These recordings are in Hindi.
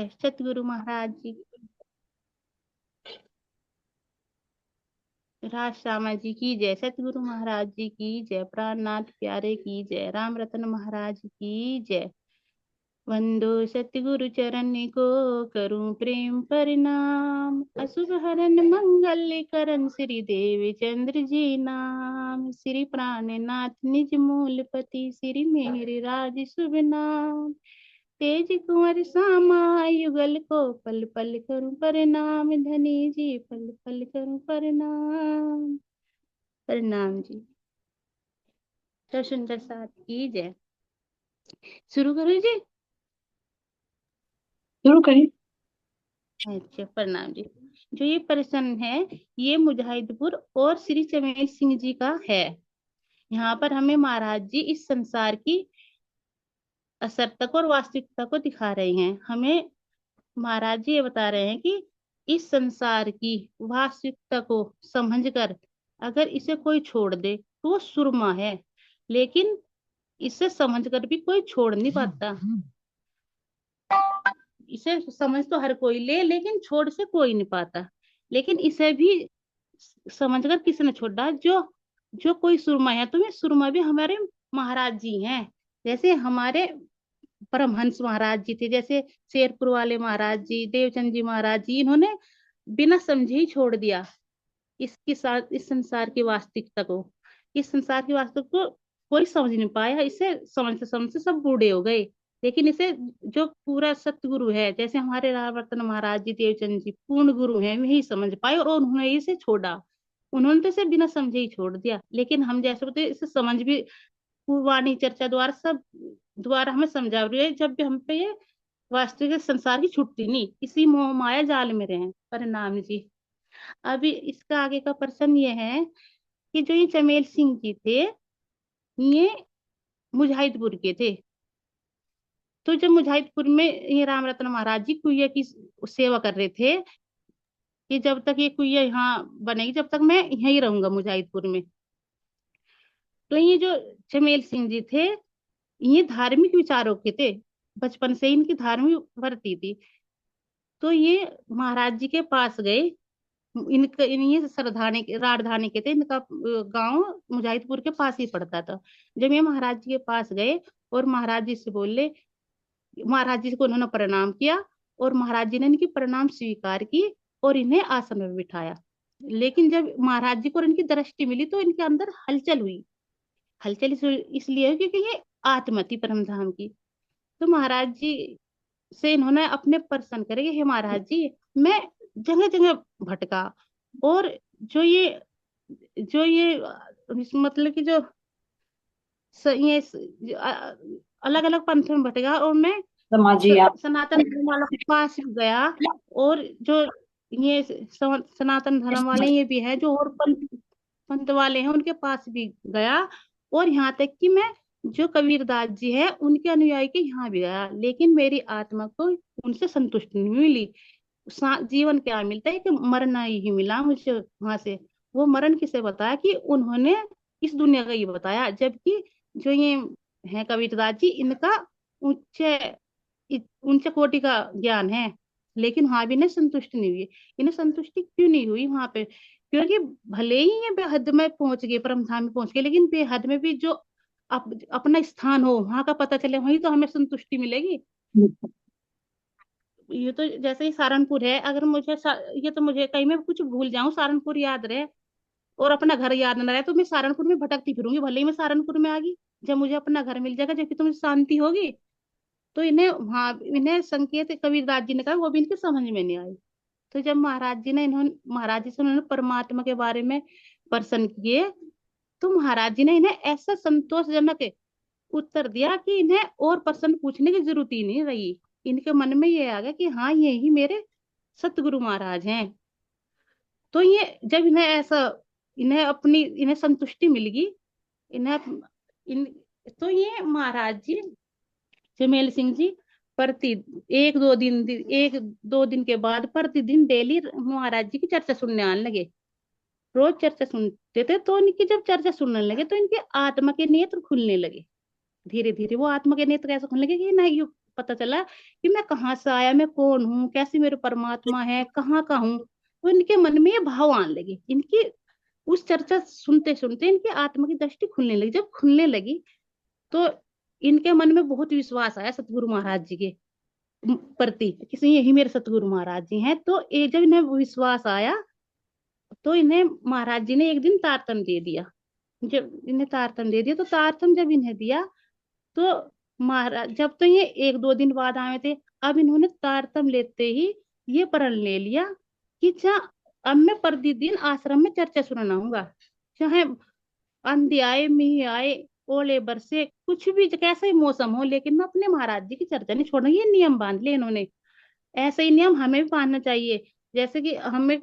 जय। सतगुरु महाराज जी, राज श्यामा जी की जय। सतगुरु महाराज जी की जय। प्राणनाथ प्यारे की जय। राम रतन महाराज की जय। वंदो सतगुरु चरण को, करूं प्रेम प्रणाम। अशुभ हरन मंगल करण, श्री देव चंद्र जी नाम। श्री प्राणनाथ निज मूलपति, श्री मेरे राज शुभ नाम। तेज कुंवर सामा युगल को, पल पल करूं प्रणाम। धनी जी पल पल करूं प्रणाम। प्रणाम जी। तो सुंदर साथ की जय। शुरू करो जी। शुरू करिए। अच्छा, प्रणाम जी। जो ये प्रश्न है, ये मुजाहिदपुर और श्री चमेल सिंह जी का है। यहाँ पर हमें महाराज जी इस संसार की असरता और वास्तविकता को दिखा रहे हैं। हमें महाराज जी ये बता रहे हैं कि इस संसार की वास्तविकता को समझकर अगर इसे कोई छोड़ दे तो वो सुरमा है, लेकिन इसे समझकर भी कोई छोड़ नहीं पाता। इसे समझ तो हर कोई ले, लेकिन छोड़ से कोई नहीं पाता। लेकिन इसे भी समझकर किसने छोड़ा? जो जो कोई सुरमा है, तो ये सुरमा भी हमारे महाराज जी हैं। जैसे हमारे परमहंस महाराज जी थे, जैसे शेरपुर वाले महाराज जी, देवचंद जी महाराज जी, इन्होंने बिना समझे ही छोड़ दिया इसके साथ इस संसार की वास्तविकता को। इस संसार की वास्तविकता को कोई समझ नहीं पाया। इसे समझते समझते सब बूढ़े हो गए। लेकिन इसे जो पूरा सतगुरु है, जैसे हमारे रामरतन महाराज जी, देवचंद जी पूर्ण गुरु हैं, वही समझ पाए और उन्होंने इसे छोड़ा। उन्होंने तो इसे बिना समझे ही छोड़ दिया। लेकिन हम जैसे बोलते इसे समझ भी वाणी चर्चा द्वारा सब द्वारा हमें समझा रही है। जब भी हम पे ये वास्तविक संसार की छुट्टी नहीं, इसी मोह माया जाल में रहे। परिणाम जी। अभी इसका आगे का प्रश्न ये है कि जो ये चमेल सिंह जी थे, ये मुजाहिदपुर के थे। तो जब मुजाहिदपुर में ये राम रतन महाराज जी कुइया की सेवा कर रहे थे कि जब तक ये कुइया यहाँ बनेगी, जब तक मैं यहीं रहूंगा मुजाहिदपुर में। तो ये जो चमेल सिंह जी थे, ये धार्मिक विचारों के थे। बचपन से इनकी धार्मिक वृत्ति थी। तो ये महाराज जी के पास गए। ये सरधाने के राजधानी के थे। इनका गांव मुजाहिदपुर के पास ही पड़ता था। जब ये महाराज जी के पास गए और महाराज जी से बोले, महाराज जी को उन्होंने प्रणाम किया और महाराज जी ने इनकी प्रणाम स्वीकार की और इन्हें आसन में बिठाया। लेकिन जब महाराज जी को इनकी दृष्टि मिली तो इनके अंदर हलचल हुई। हलचल इसलिए हुई क्योंकि ये आत्मा थी परम धाम की। तो महाराज जी से इन्होंने अपने प्रश्न करे कि हे महाराज जी, मैं जगह जगह भटका और जो ये मतलब कि जो ये अलग अलग पंथ में भटका और मैं समाजी आप। सनातन धर्म वालों के पास भी गया। और जो ये सनातन धर्म वाले ये भी है, जो और पंथ पंथ वाले हैं, उनके पास भी गया। और यहाँ तक कि मैं जो कबीरदास जी है उनके अनुयायी के यहाँ भी गया, लेकिन मेरी आत्मा को उनसे संतुष्टि नहीं मिली। जीवन क्या मिलता है कि मरना ही मिला मुझे वहां से। वो मरण किसे बताया? कि उन्होंने इस दुनिया का ये बताया। जबकि जो ये है कबीरदास जी, इनका उच्च ऊंचे कोटि का ज्ञान है, लेकिन वहां भी इन्हें संतुष्टि नहीं हुई। इन्हें संतुष्टि क्यों नहीं हुई वहां पे? क्योंकि भले ही ये बेहद में पहुंच गए, परम धाम में पहुंच गए, लेकिन बेहद में भी जो अपना स्थान हो वहां का पता चले, वहीं तो हमें संतुष्टि मिलेगी। ये तो जैसे ही सहारनपुर है, अगर ये तो मुझे कहीं मैं कुछ भूल जाऊं, सहारनपुर याद रहे और अपना घर याद न रहे, तो मैं सहारनपुर में भटकती फिरूंगी। भले ही मैं सहारनपुर में आ गई, जब मुझे अपना घर मिल जाएगा, जबकि तो मुझे शांति होगी। तो इन्हें संकेत कबीरदास जी ने कहा, वो भी इनके समझ में नहीं आई। तो जब महाराज जी से उन्होंने परमात्मा के बारे में प्रश्न किए, तो महाराज जी ने इन्हें ऐसा संतोषजनक उत्तर दिया कि इन्हें और प्रश्न पूछने की जरूरत ही नहीं रही। इनके मन में ये आ गया कि हाँ, ये ही मेरे सतगुरु महाराज हैं। तो ये जब इन्हें संतुष्टि मिलेगी, इन्हें इन तो ये महाराज जी जमेल सिंह जी प्रति एक दो दिन के बाद प्रतिदिन डेली महाराज जी की चर्चा सुनने आने लगे। रोज चर्चा सुनते थे। तो इनकी जब चर्चा सुनने लगे तो इनके आत्मा के नेत्र खुलने लगे। धीरे धीरे वो आत्मा के नेत्र कैसे खुलने लगे कि नहीं, पता चला कि मैं कहाँ से आया, मैं कौन हूँ, कैसे मेरे परमात्मा है, कहाँ का हूँ। तो इनके मन में ये भाव आने लगे। इनकी उस चर्चा सुनते सुनते इनकी आत्मा की दृष्टि खुलने लगी। जब खुलने लगी तो इनके मन में बहुत विश्वास आया सतगुरु महाराज जी के प्रति, किसी यही मेरे सतगुरु महाराज जी हैं। तो ये जब इन्हें विश्वास आया तो इन्हें महाराज जी ने एक दिन तारतम दे दिया। जब इन्हें तारतम दे दिया तो तारतम जब इन्हें दिया तो महाराज, जब तो ये एक दो दिन बाद आए थे, अब इन्होंने तारतम लेते ही ये प्रण ले लिया कि अब मैं प्रतिदिन आश्रम में चर्चा सुनाऊंगा, चाहे आंधी आए, मीह आए, ओले बरसे, कुछ भी कैसा ही मौसम हो, लेकिन मैं अपने महाराज जी की चर्चा नहीं छोड़ूंगी। ये नियम बांध लिया इन्होंने। ऐसे ही नियम हमें भी मानना चाहिए। जैसे कि हमें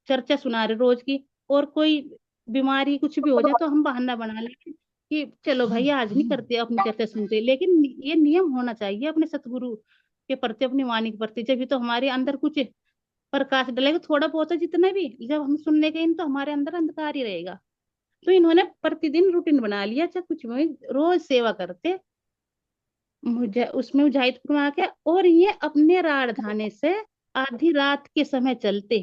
चर्चा सुना रहे रोज की, और कोई बीमारी कुछ भी हो जाए तो हम बहाना बना लें कि चलो भाई आज नहीं करते, अपनी चर्चा सुनते। लेकिन ये नियम होना चाहिए अपने सतगुरु के प्रति, अपनी वाणी के प्रति। जब भी तो हमारे अंदर कुछ प्रकाश डलेगा, थोड़ा बहुत है जितना भी, जब हम सुनने गए तो हमारे अंदर अंधकार ही रहेगा। तो इन्होंने प्रतिदिन रूटीन बना लिया, चाहे कुछ भी रोज सेवा करते, मुझे उसमें मुजाहिद फरमा के, और ये अपने राजधानी से आधी रात के समय चलते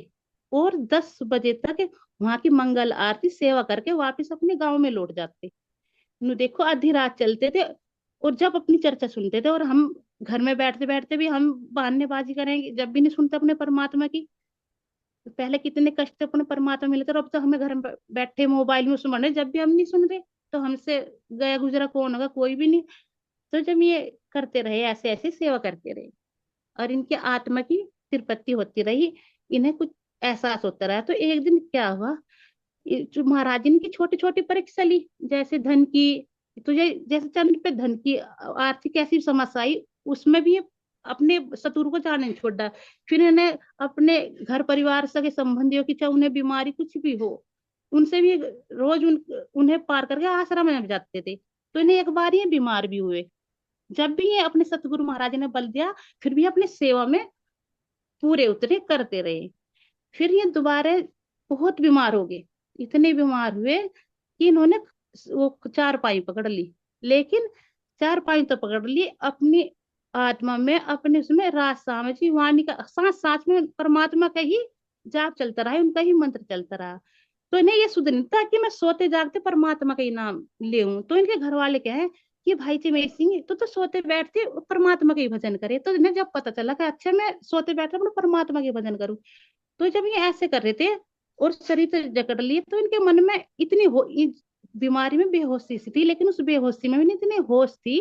और 10 बजे तक वहां की मंगल आरती सेवा करके वापस अपने गांव में लौट जाते। नु देखो, आधी रात चलते थे और जब अपनी चर्चा सुनते थे, और हम घर में बैठते बैठते भी हम बहानेबाजी करेंगे जब भी नहीं सुनते अपने परमात्मा की। तो पहले कितने कष्ट से अपने परमात्मा मिले थे, और अब तो हमें घर में बैठे मोबाइल में सुन रहे, जब भी हम नहीं सुन रहे तो हमसे गया गुजरा कौन होगा, कोई भी नहीं। तो जब ये करते रहे, ऐसे ऐसे सेवा करते रहे, और इनकी आत्मा की तिरपत्ति होती रही, इन्हें कुछ एहसास होता रहा। तो एक दिन क्या हुआ, जो महाराज जी की छोटी छोटी परीक्षा ली, जैसे धन की, तो ये जैसे चंद्र पे धन की आर्थिक ऐसी समस्या आई, उसमें भी ये अपने सतगुरु को जाने नहीं छोड़ा। फिर इन्हें अपने घर परिवार सगे संबंधियों की, चाहे उन्हें बीमारी कुछ भी हो, उनसे भी रोज उन्हें पार करके आश्रम में जाते थे। तो इन्हें एक बार ये बीमार भी हुए। जब भी ये अपने सतगुरु महाराज ने बल दिया, फिर भी अपनी सेवा में पूरे उतरे करते रहे। फिर ये दोबारा बहुत बीमार हो गए, इतने बीमार हुए कि इन्होंने वो चारपाई पकड़ ली। लेकिन चारपाई तो पकड़ ली, अपनी आत्मा में, अपने उसमें राज सामची वाणी का सांस सांस में परमात्मा का ही जाप चलता रहा, उनका ही मंत्र चलता रहा। तो इन्हें ये सुध नहीं था कि मैं सोते जागते परमात्मा का ही नाम ले। तो इनके घर वाले कहे कि भाई चमेश सिंह तो सोते बैठते परमात्मा का ही भजन करे। तो इन्हें जब पता चला कि अच्छा मैं सोते बैठते अपने परमात्मा के भजन करूं, तो जब ये ऐसे कर रहे थे और शरीर से जकड़ लिए, तो इनके मन में इतनी बीमारी में बेहोशी सी थी, लेकिन उस बेहोशी में भी इतनी होश थी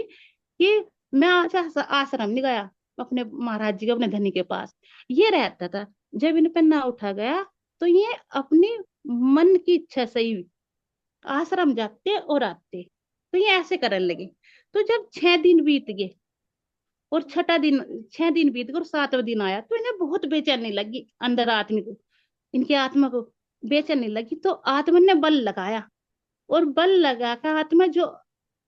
कि मैं आज आश्रम नहीं गया अपने महाराज जी के, अपने धनी के पास ये रहता था। जब इन पे ना उठा गया तो ये अपनी मन की इच्छा से ही आश्रम जाते और आते। तो ये ऐसे करने लगे। तो जब 6 दिन बीत गए और छठा दिन, 6 दिन बीत गए और 7वां दिन आया, तो इन्हें बहुत बेचैनी लगी अंदर, आदमी को, इनकी आत्मा को बेचैनी लगी। तो आत्मा ने बल लगाया, और बल लगा कर आत्मा जो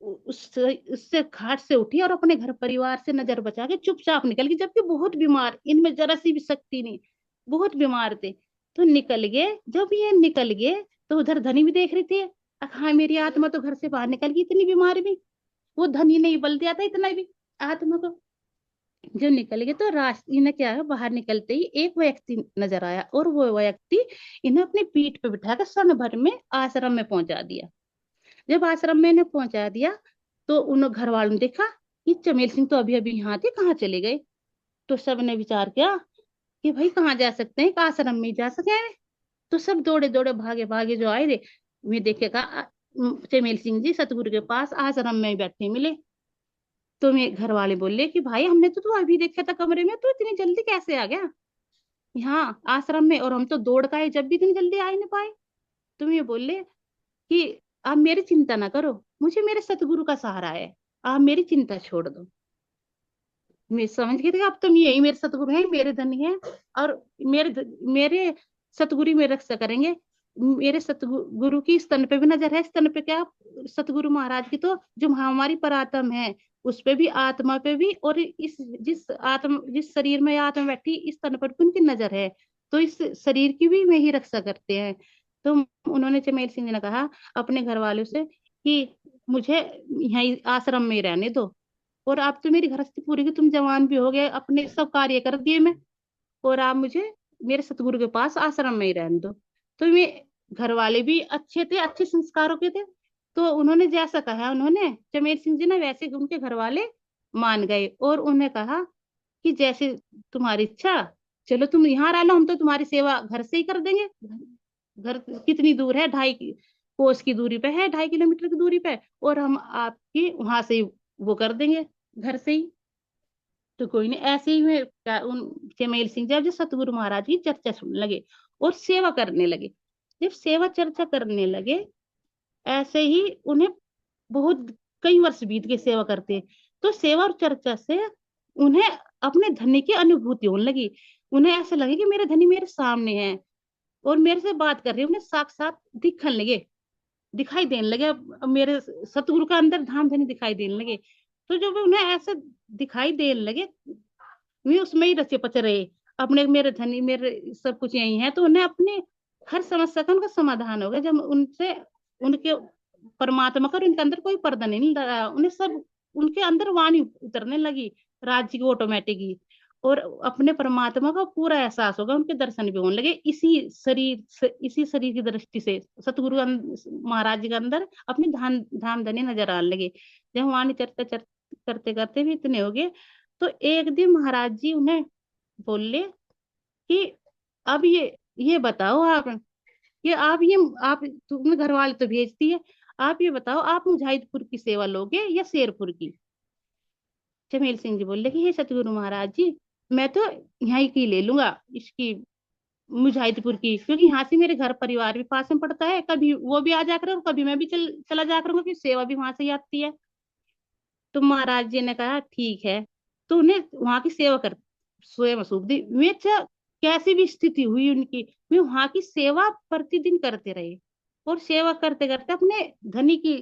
उससे घाट से उठी और अपने घर परिवार से नजर बचा के चुपचाप निकल गई। जबकि बहुत बीमार, इनमें जरा सी भी शक्ति नहीं, बहुत बीमार थे। तो निकल गए। जब ये निकल गए तो उधर धनी भी देख रही थी, हाँ मेरी आत्मा तो घर से बाहर निकल गई, इतनी बीमार भी। वो धनी ने ही बल दिया था इतना भी आत्मा को। जो निकल गए तो रास्ते, इन्हें क्या है, बाहर निकलते ही एक व्यक्ति नजर आया, और वो व्यक्ति इन्हें अपनी पीठ पे बिठाकर क्षण भर में आश्रम में पहुंचा दिया। जब आश्रम में इन्हें पहुंचा दिया तो उन घर वालों ने देखा कि चमेल सिंह तो अभी अभी यहाँ थे, कहाँ चले गए। तो सब ने विचार किया कि भाई कहाँ जा सकते हैं, आश्रम में ही जा सके हैं। तो सब दौड़े दौड़े भागे भागे जो आए थे, वे देखेगा चमेल सिंह जी सतगुरु के पास आश्रम में ही बैठे मिले। तो मेरे घर वाले बोले कि भाई हमने तो तू अभी देखा था कमरे में, तो इतनी जल्दी कैसे आ गया यहाँ आश्रम में, और हम तो दौड़ का है, जब भी इतनी जल्दी आ ही नहीं पाए। तुम ये बोले कि आप मेरी चिंता ना करो, मुझे मेरे सतगुरु का सहारा है, आप मेरी चिंता छोड़ दो। मैं समझ गई थी अब तुम यही मेरे सतगुरु हैं, मेरे धनी हैं, और मेरे सतगुरु में रक्षा करेंगे। मेरे सतगुरु की स्तन पे भी नजर है, स्तन पे क्या, सतगुरु महाराज की तो जो हमारी परात्म है उस पे भी, आत्मा पे भी, और इस जिस शरीर में आत्मा बैठी इस तन पर भी उनकी नजर है। तो इस शरीर की भी वही रक्षा करते हैं। तो उन्होंने, चमेल सिंह जी ने कहा अपने घर वालों से कि मुझे यहीं आश्रम में ही रहने दो, और अब तो मेरी गृहस्थी पूरी की, तुम जवान भी हो गए, अपने सब कार्य कर दिए मैं, और आप मुझे मेरे सतगुरु के पास आश्रम में ही रहने दो। तो मैं, घर वाले भी अच्छे थे, अच्छे संस्कारों के थे, तो उन्होंने जैसा कहा, उन्होंने चमेल सिंह जी ना वैसे उनके घर वाले मान गए, और उन्हें कहा कि जैसे तुम्हारी इच्छा, चलो तुम यहाँ रह लो, हम तो तुम्हारी सेवा घर से ही कर देंगे। घर कितनी दूर है, 2.5 कोस की दूरी पे है, 2.5 किलोमीटर की दूरी पे, और हम आपकी वहां से ही वो कर देंगे, घर से ही। तो कोई नहीं, ऐसे ही में उन चमेल सिंह जब जो सतगुरु महाराज की चर्चा सुनने लगे और सेवा करने लगे। जब सेवा चर्चा करने लगे, ऐसे ही उन्हें बहुत कई वर्ष बीत गए सेवा करते। तो सेवा और चर्चा से उन्हें अपने धनी की अनुभूति होने लगी। उन्हें ऐसा लगे कि मेरे धनी मेरे सामने हैं और मेरे से बात कर रहे हैं, उन्हें साक्षात दिखने लगे, दिखाई देने लगे। अब मेरे सतगुरु का अंदर धाम धनी दिखाई देने लगे। तो जब उन्हें ऐसे दिखाई देने लगे, वे उसमें ही रचे पचे रहे, अपने मेरे धनी मेरे सब कुछ यही है। तो उन्हें अपने हर समस्या का उनका समाधान हो गया, जब उनसे उनके परमात्मा का और उनके अंदर कोई पर्दा नहीं लगा, उन्हें सब उनके अंदर वाणी उतरने लगी, राज्य की ऑटोमेटिक ही, और अपने परमात्मा का पूरा एहसास होगा, उनके दर्शन भी होने लगे इसी शरीर की दृष्टि से। सतगुरु महाराज जी के अंदर अपनी धाम धाम धनी नजर आने लगे। जब वाणी चर्चा करते करते भी इतने हो गए, तो एक दिन महाराज जी उन्हें बोले कि अब ये बताओ आप, कि आप तुमने घर वाले तो भेजती है, आप ये बताओ, आप मुजाहिदपुर की सेवा लोगे या शेरपुर की? चमेल सिंह जी बोले कि हे सतगुरु महाराज जी, मैं तो यहाँ की ले लूंगा, इसकी मुजाहिदपुर की, क्योंकि यहाँ से मेरे घर परिवार भी पास में पड़ता है, कभी वो भी आ जाकर और कभी मैं भी चला जा करूंगा, क्योंकि सेवा भी वहां से ही आती है। तो महाराज जी ने कहा ठीक है। तो उन्हें वहां की सेवा कर स्वयं सौंप दी। वे कैसी भी स्थिति हुई उनकी, वे वहां की सेवा प्रतिदिन करते रहे, और सेवा करते करते अपने धनी की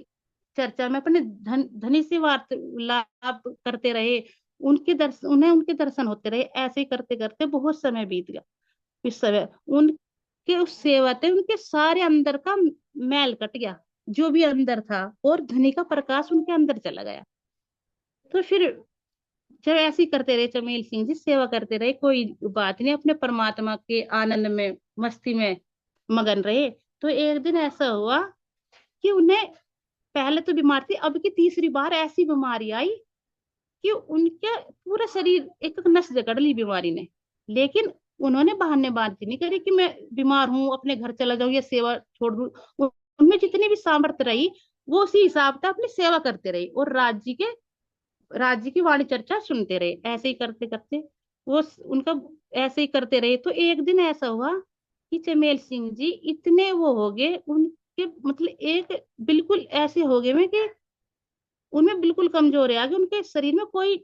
चर्चा में अपने धनी से वार्तालाप करते रहे, उन्हें उनके दर्शन होते रहे। ऐसे ही करते करते बहुत समय बीत गया। इस समय उनके उस सेवा से उनके सारे अंदर का मैल कट गया, जो भी अंदर था, और धनी का प्रकाश उनके अंदर चला गया। तो फिर जब ऐसे ही करते रहे, चमेल सिंह जी सेवा करते रहे, कोई बात नहीं, अपने परमात्मा के आनंद में मस्ती में मगन रहे। तो एक दिन ऐसा हुआ कि उन्हें, पहले तो बीमार थी, अब की तीसरी बार ऐसी बीमारी आई कि उनके पूरा शरीर एक नस जकड़ ली बीमारी ने। लेकिन उन्होंने बहानेबाजी नहीं करी कि मैं बीमार हूँ, अपने घर चला जाऊं या सेवा छोड़ दूं। उनमें जितनी भी सामर्थ्य रही, वो उसी हिसाब से अपनी सेवा करते रही, और राज्य की वाणी चर्चा सुनते रहे। ऐसे ही करते करते वो उनका ऐसे ही करते रहे। तो एक दिन ऐसा हुआ कि चमेल सिंह जी इतने वो हो गए, उनके मतलब एक बिल्कुल ऐसे हो गए में कि उनमें बिल्कुल कमजोर है, आगे उनके शरीर में कोई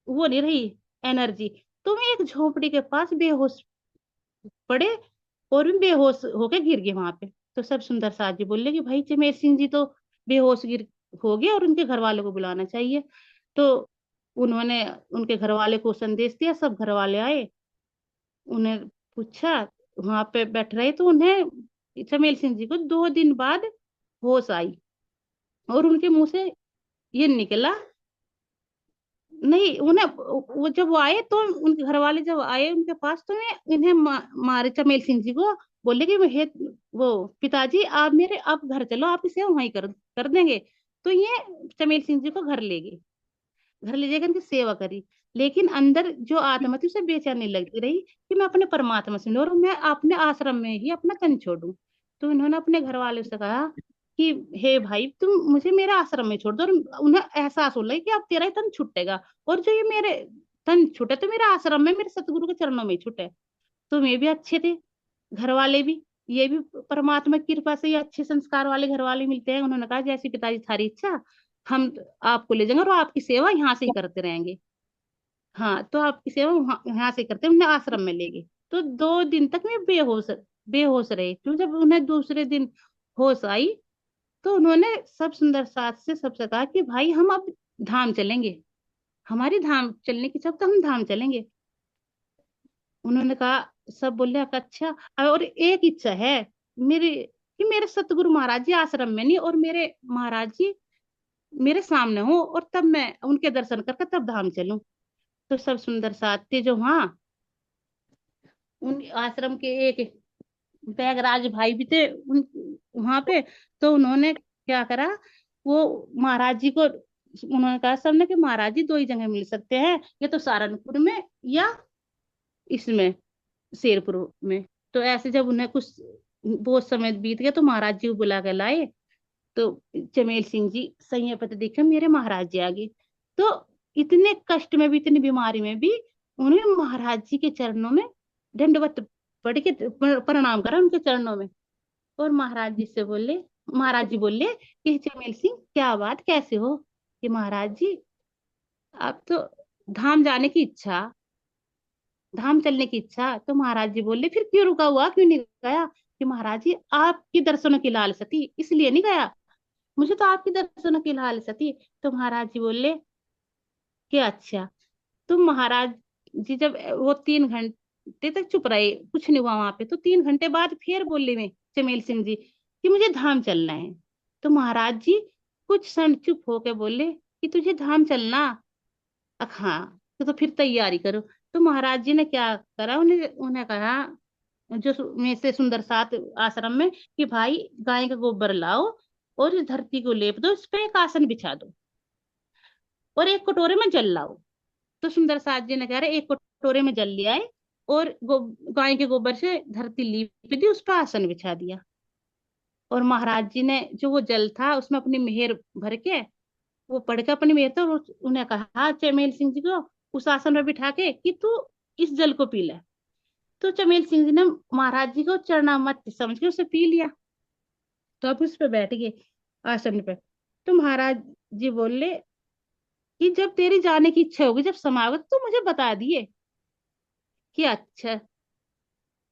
वो नहीं रही एनर्जी। तो मैं एक झोपड़ी के पास बेहोश पड़े, और भी बेहोश होके गिर गए वहां पे। तो सब सुंदर साथ जी बोले कि भाई चमेल सिंह जी तो बेहोश गिर हो गए, और उनके घर वालों को बुलाना चाहिए। तो उन्होंने उनके घर वाले को संदेश दिया, सब घर वाले आए, उन्हें पूछा, वहां पे बैठ रहे। तो उन्हें चमेल सिंह जी को 2 दिन बाद होश आई, और उनके मुंह से ये निकला, नहीं उन्हें, वो जब वो आए तो उनके घर वाले जब आए उनके पास, तो मैं इन्हें मारे चमेल सिंह जी को बोले कि हे वो पिताजी, आप मेरे आप घर चलो, आप इसे वहीं कर देंगे। तो ये चमेल सिंह जी को घर ले गए, घर ले जाकर इनकी सेवा करी। लेकिन अंदर जो आत्मा थी उसे बेचैनी लगती रही कि मैं अपने परमात्मा से मिलूं और मैं अपने आश्रम में ही अपना तन छोड़ूं। तो इन्होंने अपने घर वाले से कहा कि हे भाई, तुम मुझे मेरे आश्रम में छोड़ दो। और उन्हें एहसास हो लगा कि अब तेरा ही तन छूटेगा, और जो ये मेरे तन छूटे तो मेरे आश्रम में मेरे सतगुरु के चरणों में ही छूटे। तो मैं भी अच्छे थे, घर वाले भी, ये भी परमात्मा की कृपा से ये अच्छे संस्कार वाले घर वाले मिलते हैं। उन्होंने कहा जैसी पिताजी थारी इच्छा, हम आपको ले जाएंगे और आपकी सेवा यहाँ से ही करते रहेंगे। हाँ, तो आपकी सेवा यहाँ से करते, उन्हें आश्रम में ले गए। तो 2 दिन तक मैं बेहोश बेहोश रहे। क्यों, जब उन्हें दूसरे दिन होश आई, तो उन्होंने सब सुंदर साथ से सबसे कहा कि भाई हम अब धाम चलेंगे, हमारी धाम चलने की, सब तो हम धाम चलेंगे। उन्होंने कहा, सब बोले अच्छा, और एक इच्छा है मेरी, कि मेरे सतगुरु महाराज जी आश्रम में नहीं, और मेरे महाराज जी मेरे सामने हो, और तब मैं उनके दर्शन करके तब धाम चलूं। तो सब सुंदर साथ थे जो वहाँ उन आश्रम के एक त्यागराज भाई भी थे उन वहां पे। तो उन्होंने क्या करा, वो महाराज जी को उन्होंने कहा सबने कि महाराज जी दो ही जगह मिल सकते हैं, या तो सहारनपुर में या इसमें शेरपुर में। तो ऐसे जब उन्हें कुछ बहुत समय बीत गया तो महाराज जी को बुला के लाए। तो चमेल सिंह जी संयपत देखे मेरे महाराज जी आगे। तो इतने कष्ट में भी, इतनी बीमारी में भी उन्हें महाराज जी के चरणों में दंडवत पड़ के प्रणाम करा उनके चरणों में। और महाराज जी से बोले, महाराज जी बोले कि चमेल सिंह क्या बात, कैसे हो? कि महाराज जी आप तो धाम जाने की इच्छा, धाम चलने की इच्छा। तो महाराज जी बोले फिर क्यों रुका हुआ, क्यों नहीं गया? कि महाराज जी आपकी दर्शनों की लालसा थी इसलिए नहीं गया, मुझे तो आपकी दर्शनों की लालसा थी। तो महाराज जी बोले कि अच्छा। तो महाराज जी जब वो 3 घंटे तक चुप रहे, कुछ नहीं हुआ वहां पे, तो 3 घंटे बाद फिर बोले में चमेल सिंह जी कि मुझे धाम चलना है। तो महाराज जी कुछ क्षण चुप होके बोले कि तुझे धाम चलना, हाँ तो फिर तैयारी करो। तो महाराज जी ने क्या करा, उन्हें उन्हें कहा जो में से सुंदर सात आश्रम में कि भाई गाय का गोबर लाओ और इस धरती को लेप दो, इस पे एक आसन बिछा दो और एक कटोरे में जल लाओ। तो सुंदर सास जी ने कह रहे एक कटोरे में जल ले आए और गाय के गोबर से धरती लीप दी, उस पर आसन बिछा दिया। और महाराज जी ने जो वो जल था उसमें अपनी मेहर भर के वो पढ़ के अपनी मेहर, तो उन्हें कहा चमेल सिंह जी को उस आसन पर बिठा के कि तू इस जल को पी ले। तो चमेल सिंह जी ने महाराज जी को चरणामत समझ के उसे पी लिया। तो अब उस पे बैठ गए आसन पे। तो महाराज जी बोले कि जब तेरी जाने की इच्छा होगी, जब समय होगा तो मुझे बता दिए। कि अच्छा,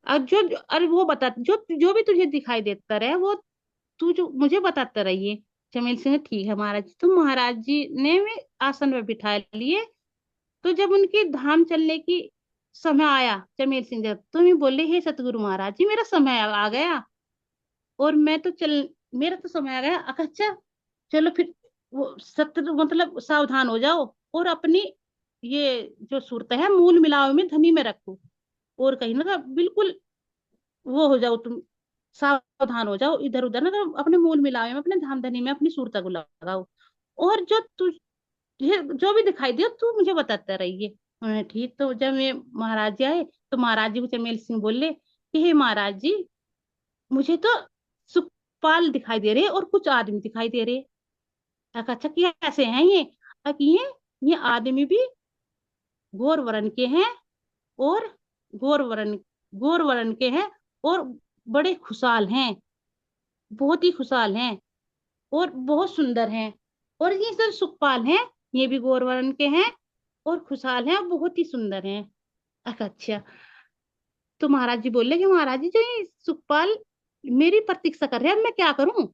और जो अरे वो बता जो जो भी तुझे दिखाई देता रहे वो तू जो मुझे बताता रहिए। चमेल सिंह ने ठीक है महाराज जी। तो महाराज जी ने भी आसन में बिठा लिए। तो जब उनकी धाम चलने की समय आया, चमेल सिंह जब तो मैं बोले हे सतगुरु महाराज जी मेरा समय आ गया और मैं तो चल मेरा तो समय आ गया। अच्छा चलो फिर वो सत्य मतलब सावधान हो जाओ और अपनी ये जो सूरत है मूल मिलाव में धनी में रखो, और कहीं ना बिल्कुल वो हो जाओ तुम, सावधान हो जाओ इधर उधर ना, तो अपने मूल मिलावे में अपने धाम धनी में अपनी सूरत को लगाओ। और जो तुझे जो भी दिखाई दे तू मुझे बताता रहिए। उन्होंने ठीक। तो जब ये महाराज जी आए तो महाराज जी को चमेल सिंह बोले कि हे महाराज जी मुझे तो सुखपाल दिखाई दे रहे और कुछ आदमी दिखाई दे रहे। अच्छा क्या ऐसे हैं ये? ये आदमी भी गौर वर्ण के हैं, और गौर वर्ण गौर वर्ण के हैं, और बड़े खुशहाल हैं, बहुत ही खुशहाल हैं और बहुत सुंदर हैं। और ये सब सुखपाल हैं, ये भी गौर वर्ण के हैं और खुशहाल हैं और बहुत ही सुंदर हैं। अच्छा। तो महाराज जी बोले कि महाराज जी जो ये सुखपाल मेरी प्रतीक्षा कर रहे हैं, अब मैं क्या करूं?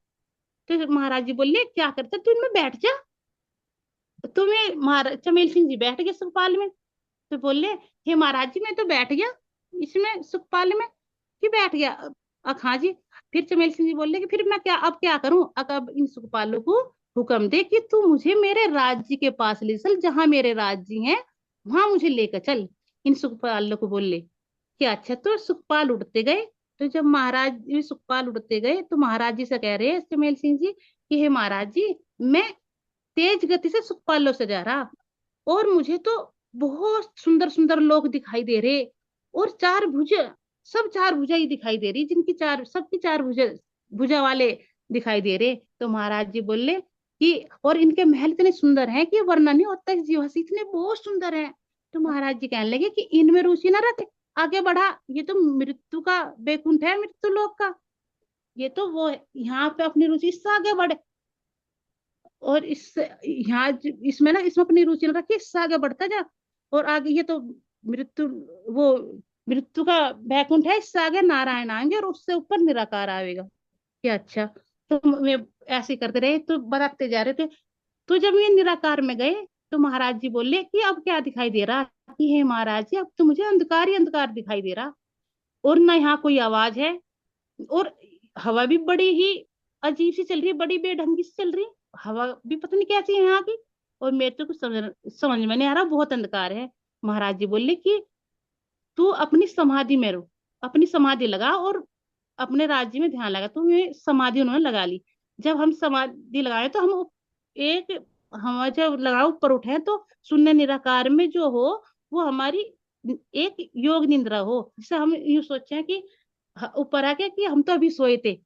तो महाराज जी बोले क्या करते तू इनमें बैठ जा। तो मैं महाराज चमेल सिंह जी बैठ गए सुखपाल में। तो बोले हे महाराज जी मैं तो बैठ गया इसमें सुखपाल में, कि बैठ गया? हाँ जी। फिर चमेल सिंह जी बोले कि फिर मैं क्या अब क्या करूं? अब इन सुखपालों को हुक्म दे कि तू मुझे मेरे राज्य के पास ले चल, जहां मेरे राज्य हैं वहां मुझे लेकर चल। इन सुखपालों को बोले कि अच्छा। तो सुखपाल उड़ते गए। तो जब महाराज जी सुखपाल उड़ते गए तो महाराज जी से कह रहे हैं चमेल सिंह जी कि हे महाराज जी मैं तेज गति से सुखपालों से जा रहा, और मुझे तो बहुत सुंदर सुंदर लोग दिखाई दे रहे, और चार भुजा, सब चार भुजा ही दिखाई दे रही, जिनकी चार सबकी चार भुजा भुजा वाले दिखाई दे रहे। तो महाराज जी बोले कि और इनके महल इतने सुंदर हैं कि वर्णन नहीं होता इस जीवन से, इतने बहुत सुंदर हैं। तो महाराज जी कहने लगे कि इनमें रुचि ना रख, आगे बढ़ा, ये तो मृत्यु का बैकुंठ है, मृत्यु लोक का। ये तो वो यहाँ पे अपनी रुचि इससे आगे बढ़े, और इस यहाँ इसमें ना इसमें अपनी रुचि न रखी, इससे आगे बढ़ता जा। और आगे ये तो मृत्यु वो मृत्यु का बैकुंठ है, इससे आगे नारायण आएंगे और उससे ऊपर निराकार आएगा। क्या अच्छा। तो वे ऐसे करते रहे तो बताते जा रहे थे। तो जब ये निराकार में गए तो महाराज जी बोले कि अब क्या दिखाई दे रहा? कि हे महाराज जी अब तो मुझे अंधकार ही अंधकार दिखाई दे रहा, और ना यहाँ कोई आवाज है, और हवा भी बड़ी ही अजीब सी चल रही है, बड़ी बेढंगी सी चल रही है, हवा भी पता नहीं कैसी है यहाँ की, और मेरे तो कुछ समझ में नहीं आ रहा, बहुत अंधकार है। महाराज जी बोले कि तू अपनी समाधि में रो, अपनी समाधि लगा और अपने राज्य में ध्यान लगा। तो मैं समाधि उन्होंने लगा ली। जब हम समाधि लगाए तो एक हम जब लगाओ ऊपर उठे तो शून्य निराकार में जो हो वो हमारी एक योग निद्रा हो। जिसे हम यूं सोचे कि ऊपर आके कि हम तो अभी सोए थे,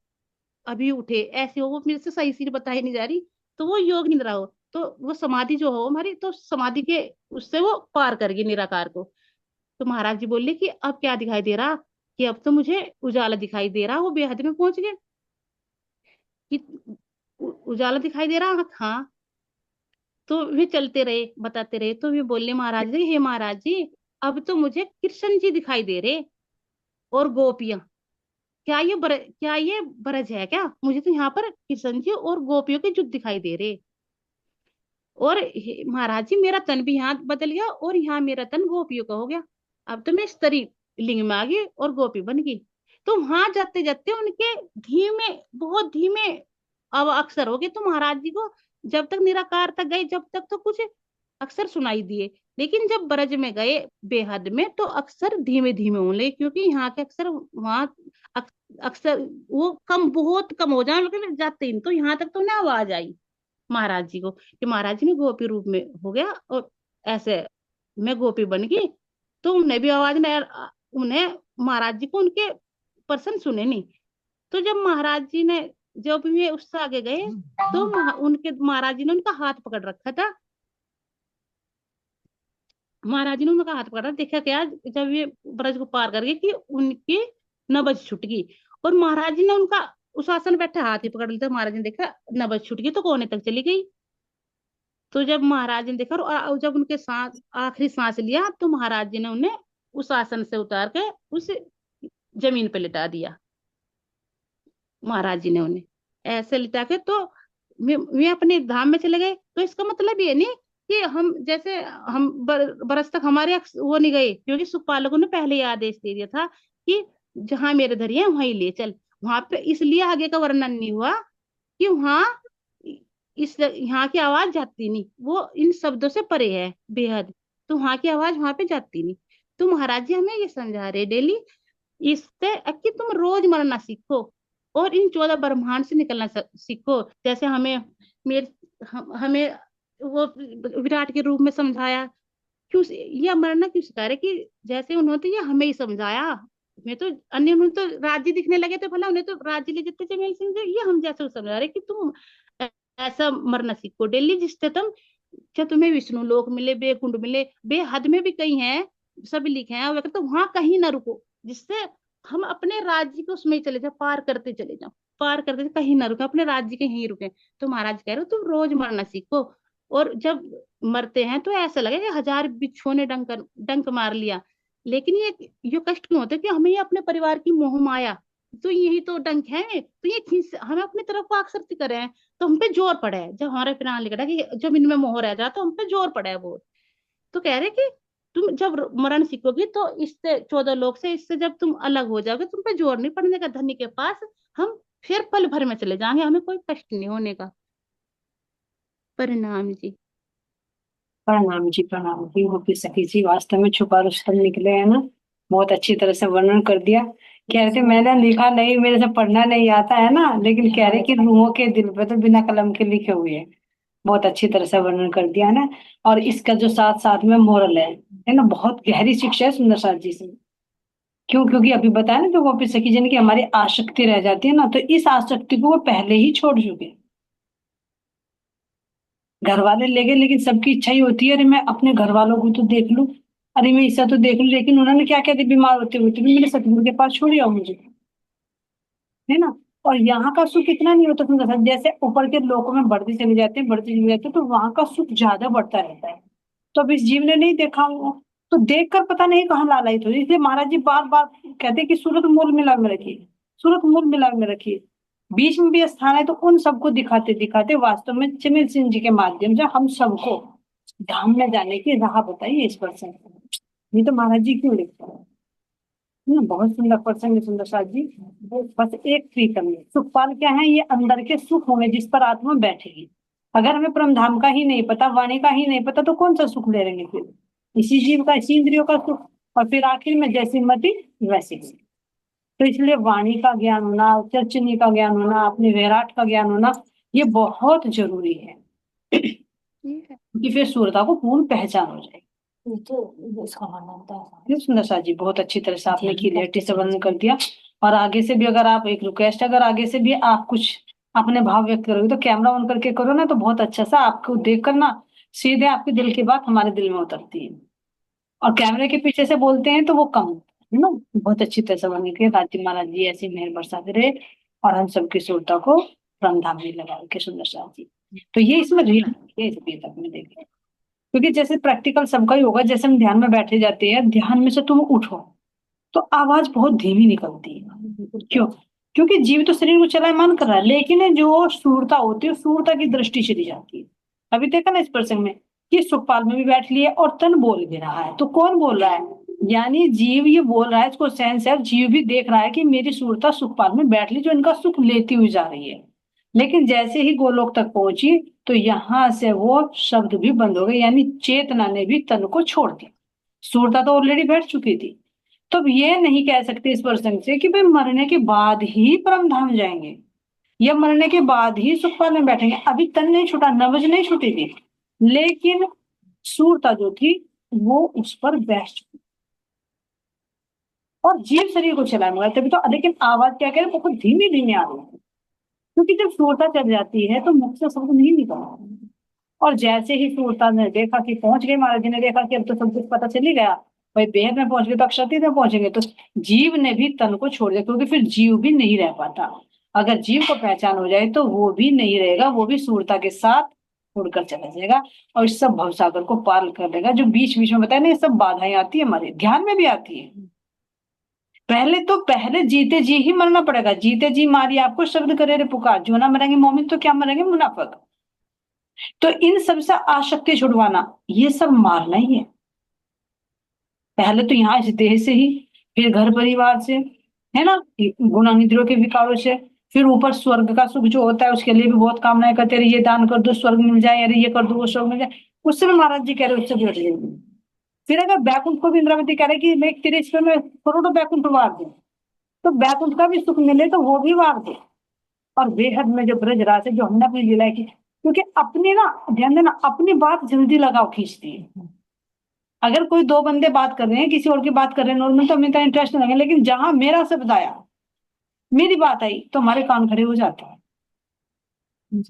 अभी उठे, ऐसे हो, वो मेरे से सही से बताई नहीं जा रही। तो वो योग निद्रा हो, तो वो समाधि जो हो हमारी, तो समाधि के उससे वो पार कर गई निराकार को। तो महाराज जी बोले कि अब क्या दिखाई दे रहा, कि अब तो मुझे उजाला दिखाई दे रहा। वो बेहद में पहुंच गए कि उजाला दिखाई दे रहा, हाँ। तो वे चलते रहे, बताते रहे, तो वे बोले महाराज जी, हे महाराज जी, अब तो मुझे कृष्ण जी दिखाई दे रहे और गोपियां। क्या ये ब्रज है क्या? मुझे तो यहाँ पर कृष्ण जी और गोपियों के युद्ध दिखाई दे रहे। और महाराज जी, मेरा तन भी यहाँ बदल गया और यहाँ मेरा तन गोपियों का हो गया। अब तो मैं स्त्री लिंग में आ गई और गोपी बन गई। तो वहां जाते जाते उनके धीमे, बहुत धीमे अब अक्षर हो गए। तो महाराज जी को जब तक निराकार तक गए, जब तक तो कुछ अक्षर सुनाई दिए, लेकिन जब ब्रज में गए बेहद में, तो अक्षर धीमे धीमे होने लगे, क्योंकि यहाँ के अक्षर वहां अक्षर वो कम, बहुत कम हो जाए, लेकिन जाते ही तो यहाँ तक तो उन्हें आवाज आई महाराज जी को कि महाराज जी मैं गोपी रूप में हो गया और ऐसे मैं गोपी बन गई। तो उन्हें भी आवाज नहीं उन्हें महाराज जी को उनके पर्सन सुने नहीं। तो जब महाराज जी ने, जब वे उससे आगे गए, तो उनके महाराज जी ने उनका हाथ पकड़ रखा था। महाराज जी ने उनका हाथ पकड़ा, देखा क्या जब ये ब्रज को पार कर गए कि उनकी नब्ज छूट गई। और महाराज जी ने उनका उस आसन बैठे हाथ ही पकड़ लिया। महाराज ने देखा नब्ज छूट गई तो कोने तक चली गई। तो जब महाराज ने देखा और जब उनके सांस आखिरी सांस लिया, तो महाराज जी ने उन्हें उस आसन से उतार के उस जमीन पे लिटा दिया। महाराज जी ने उन्हें ऐसे लिटा के, तो वे अपने धाम में चले गए। तो इसका मतलब ये नहीं कि हम जैसे हम बरस तक हमारे वो नहीं गए, क्योंकि सुखपालकों ने पहले ही आदेश दे दिया था कि जहां मेरे धरिए वहीं ले चल। वहां पे इसलिए आगे का वर्णन नहीं हुआ कि वहां इस यहाँ की आवाज जाती नहीं, वो इन शब्दों से परे है बेहद। तो वहां की आवाज वहां पे जाती नहीं। तो महाराज जी हमें ये समझा रहे डेली, इससे कि तुम रोज मरना सीखो और इन 14 ब्रह्मांड से निकलना सीखो। जैसे हमें वो विराट के रूप में समझाया, क्यों ये मरना क्यों सिखा रहे, कि जैसे उन्होंने तो ये हमें ही समझाया। मैं तो अन्य उन्होंने तो राज्य दिखने लगे थे, भला उन्हें तो राज्य ले जाते चमेल सिंह जी, ये हम जैसे समझा रहे कि तुम ऐसा मरना सीखो डेली, जिससे तुम, क्या तुम्हें विष्णु लोक मिले, बेकुंड मिले, बेहद में भी कहीं है, सब लिखे हैं, तो वहां कहीं ना रुको, जिससे हम अपने राज्य को उसमें ही चले जाओ, पार करते चले जाओ, पार करते कहीं ना रुके, अपने राज्य के यहीं रुके। तो महाराज कह रहे हो तुम रोज मरना सीखो। और जब मरते हैं तो ऐसा लगे कि हजार बिच्छुओं ने डंक मार लिया। लेकिन ये कष्ट क्यों होता है कि हमें ये अपने परिवार की मोह माया, तो यही तो डंक है, तो ये खींच हमें अपनी तरफ को आकर्षित कर रहे हैं। तो हम पे जोर पड़ा है, जब हमारे प्राण लिखा कि जब इनमें मोह रह जाए तो हम पे जोर पड़ा है वो। तो कह रहे कि तुम जब मरण सीखोगी तो इससे 14 लोग से, इससे जब तुम अलग हो जाओगे, तुम पे जोर नहीं पड़ने का धनी के पास। हम फिर पल भर में चले जाएंगे, हमें कोई कष्ट नहीं होने का। परिणाम जी। प्रणाम जी, प्रणाम जी। वो भी सखी जी वास्तव में छुपा रुस्तम निकले हैं ना। बहुत अच्छी तरह से वर्णन कर दिया। कह रहे थे मैंने लिखा नहीं, मेरे से पढ़ना नहीं आता है ना, लेकिन कह रहे कि रूहों के दिल पे तो बिना कलम के लिखे हुए हैं। बहुत अच्छी तरह से वर्णन कर दिया है ना। और इसका जो साथ साथ में मोरल है ना, बहुत गहरी शिक्षा है सुंदर साथ जी से। क्यों? क्योंकि अभी बताया ना, जो गोपी सखी जन की हमारी आसक्ति रह जाती है ना, तो इस आसक्ति को वो पहले ही छोड़ चुके हैं। घर वाले ले गए, लेकिन सबकी इच्छा ही होती है, अरे मैं अपने घर वालों को तो देख लूं, अरे मैं इससे तो देख लूं। लेकिन उन्होंने क्या कहते, बीमार होते हुए भी मेरे सतगुरु के पास छोड़ आओ मुझे, है ना। और यहाँ का सुख इतना नहीं होता सुंदर सा, जैसे ऊपर के लोकों में बढ़ते चले जाते हैं, बढ़ते चले जाते हैं, तो वहां का सुख ज्यादा बढ़ता रहता है। तो अब इस जीव ने नहीं देखा वो, तो देख कर पता नहीं कहाँ लालायित हो। इसलिए महाराज जी बार बार कहते हैं कि सूरत मूल मिलाप में रखिए, सूरत मूल मिलाप में रखिए। बीच में भी स्थान है तो उन सबको दिखाते दिखाते वास्तव में चमिल सिंह जी के माध्यम से हम सबको धाम में जाने की राह बताइए इस प्रसंग में। ये तो महाराज जी क्यों लिखते हैं ना। बहुत सुंदर प्रसंग है सुंदर साथ जी। बस एक प्रीतम है सुखपाल क्या है, ये अंदर के सुख होंगे जिस पर आत्मा बैठेगी। अगर हमें परम धाम का ही नहीं पता, वाणी का ही नहीं पता, तो कौन सा सुख ले लेंगे फिर? इसी जीव का, इसी इंद्रियों का सुख। और फिर आखिर में जैसी मति वैसी गति। तो इसलिए वाणी का ज्ञान होना, चर्चनी का ज्ञान होना, अपने विराट का ज्ञान होना, ये बहुत जरूरी है। ठीक है। कि फिर सूरता को पूर्ण पहचान हो जाएगी। तो इसका मानना होता है। सुंदर सा जी, बहुत अच्छी तरह से आपने क्लियरिटी से वर्णन कर दिया। और आगे से भी अगर आप, एक रिक्वेस्ट, अगर आगे से भी आप कुछ अपने भाव व्यक्त करोगे तो कैमरा ऑन करके करो ना, तो बहुत अच्छा सा आपको देख कर ना सीधे आपके दिल की बात हमारे दिल में उतरती है। और कैमरे के पीछे से बोलते हैं तो वो कम होता है ना। बहुत अच्छी तरह से वर्णन किया। राजी महाराज जी ऐसी मेहर बरसाते रहे और हम सबकी सूरता को परमधाम में लगा के। सुंदर सा जी, तो ये इसमें रील है, इस अभी तक में देखें। क्योंकि जैसे प्रैक्टिकल सबका ही होगा, जैसे हम ध्यान में बैठे जाते हैं, ध्यान में से तुम उठो तो आवाज बहुत धीमी निकलती है। क्यों? क्योंकि जीव तो शरीर को चलायमान कर रहा है, लेकिन जो सूरता होती है, सूरता की दृष्टि चली जाती है। अभी देखा ना इस प्रसंग में कि सुखपाल में भी बैठ लिए और तन बोल भी रहा है। तो कौन बोल रहा है? यानी जीव ये बोल रहा है, इसको सेंस है, जीव भी देख रहा है कि मेरी सूरता सुखपाल में बैठ ली, जो इनका सुख लेती हुई जा रही है। लेकिन जैसे ही गोलोक तक पहुंची तो यहां से वो शब्द भी बंद हो गए, यानी चेतना ने भी तन को छोड़ दिया। सूरता तो ऑलरेडी बैठ चुकी थी। तो अब ये नहीं कह सकते इस प्रसंग से कि भाई मरने के बाद ही परम धाम जाएंगे या मरने के बाद ही सुखपाल में बैठेंगे। अभी तन नहीं छूटा, नब्ज नहीं छूटी थी, लेकिन सूरता जो थी वो उस पर बैठ चुकी। और जीव शरीर को चलाने वाला तभी तो, लेकिन आवाज क्या कह रहे, बहुत धीमी धीमी आ रही है। क्योंकि जब सूरता चल जाती है तो मुख से शब्द नहीं निकलता। और जैसे ही सूरता ने देखा कि पहुंच गए, महाराज जी ने देखा कि अब तो सब कुछ पता चल ही गया, भाई बेहद में पहुंच गए तो अक्षति में पहुंचेंगे, तो जीव ने भी तन को छोड़ दिया। क्योंकि फिर जीव भी नहीं रह पाता। अगर जीव को पहचान हो जाए तो वो भी नहीं रहेगा, वो भी सूरता के साथ उड़कर चला जाएगा और इस सब भवसागर को पार कर लेगा। जो बीच बीच में बताया ना, ये सब बाधाएं आती है, हमारे ध्यान में भी आती है। पहले जीते जी ही मरना पड़ेगा। जीते जी मारिए आपको शब्द करे रे पुकार, जो ना मरेंगे मोमिन तो क्या मरेंगे मुनाफिक। तो इन सब से आसक्ति छुड़वाना, ये सब मारना ही है। पहले तो यहाँ इस देह से ही, फिर घर परिवार से, है ना, गुणानिद्रियों के विकारों से, फिर ऊपर स्वर्ग का सुख जो होता है उसके लिए भी बहुत कामनाएं करते रहे, ये दान कर दो स्वर्ग मिल जाए, अरे ये कर दो वो स्वर्ग मिल जाए। उससे भी महाराज जी कह रहे उससे भी हट जाएगी। फिर अगर बैकुंठ को भी इंद्रावती कह रहे कि मैं तेरे इस पे मैं करोड़ों बैकुंठ वार दूं, तो बैकुंठ का भी सुख मिले तो वो भी वार दे। और बेहद में जो ब्रज राज है, जो हमने अपनी लीला की, क्योंकि अपनी ना, ध्यान देना, अपनी बात जल्दी लगाओ खींचती है। अगर कोई दो बंदे बात कर रहे हैं, किसी और की बात कर रहे हैं नॉर्मल, तो हमें इतना इंटरेस्ट नहीं लगेगा, लेकिन जहां मेरा शब्द आया, मेरी बात आई, तो हमारे कान खड़े हो जाते हैं।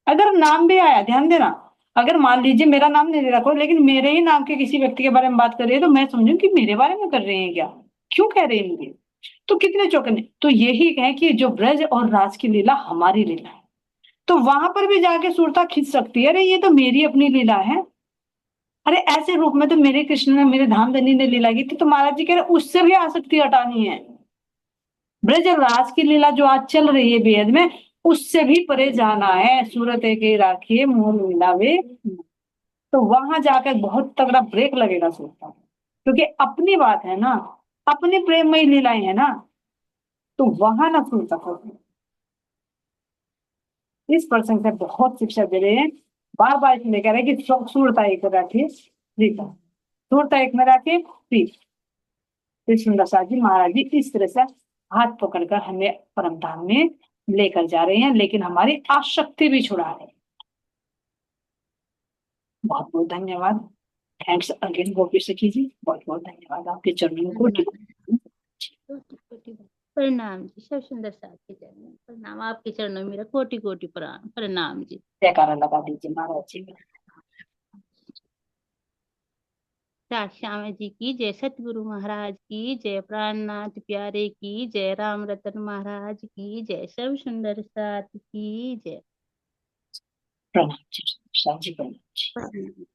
अगर नाम भी आया, ध्यान देना, अगर मान लीजिए मेरा नाम नहीं ले रहा कोई, लेकिन मेरे ही नाम के किसी व्यक्ति के बारे में बात कर रही है, तो मैं समझूं कि मेरे बारे में कर रहे हैं क्या, क्यों कह रहे हैं मुझे। तो कितने चौकने। तो यही है कि जो ब्रज और राज की लीला हमारी लीला है, तो वहां पर भी जाके सुरता खिंच सकती है, अरे ये तो मेरी अपनी लीला है। अरे ऐसे रूप में तो मेरे कृष्ण ने, मेरे धामधनी ने लीला की थी, तो महाराज जी कह रहे उससे भी आसक्ति हटानी है। ब्रज और रास की लीला जो आज चल रही है वेद में, उससे भी परे जाना है। सूरत एक ही राखिए मोह मिलावे। तो वहां जाकर बहुत तगड़ा ब्रेक लगेगा सोचता हूँ। क्योंकि अपनी बात है ना, अपनी प्रेममयी लीलाएं है ना, तो वहां ना सुन सको। इस प्रसंग से बहुत शिक्षा दे रहे हैं। बार बार इसलिए कह रहे हैं कि सूरता एक राखिए प्रीता, सूरता एक में राखिए प्रीत। कृष्णदास जी महाराज जी इस तरह से हाथ पकड़कर हमें परम धाम में लेकर जा रहे हैं, लेकिन हमारी आसक्ति भी छुड़ा रहे हैं। बहुत बहुत धन्यवाद। थैंक्स अगेन गोपी सखी जी, बहुत बहुत धन्यवाद। आपके चरणों में कोटि कोटि कोटि प्रणाम जी। सब सुंदर साथ के चरणों में प्रणाम, आपके चरणों में मेरा कोटि कोटि प्रणाम प्रणाम जी। जयकारा लगा दीजिए महाराज जी। श्यामा जी की जय, सतगुरु महाराज की जय, प्राणनाथ प्यारे की जय, राम रतन महाराज की जय, सब सुंदर साथ की जय। प्रणाम जी, प्रणाम जी। प्रणाम।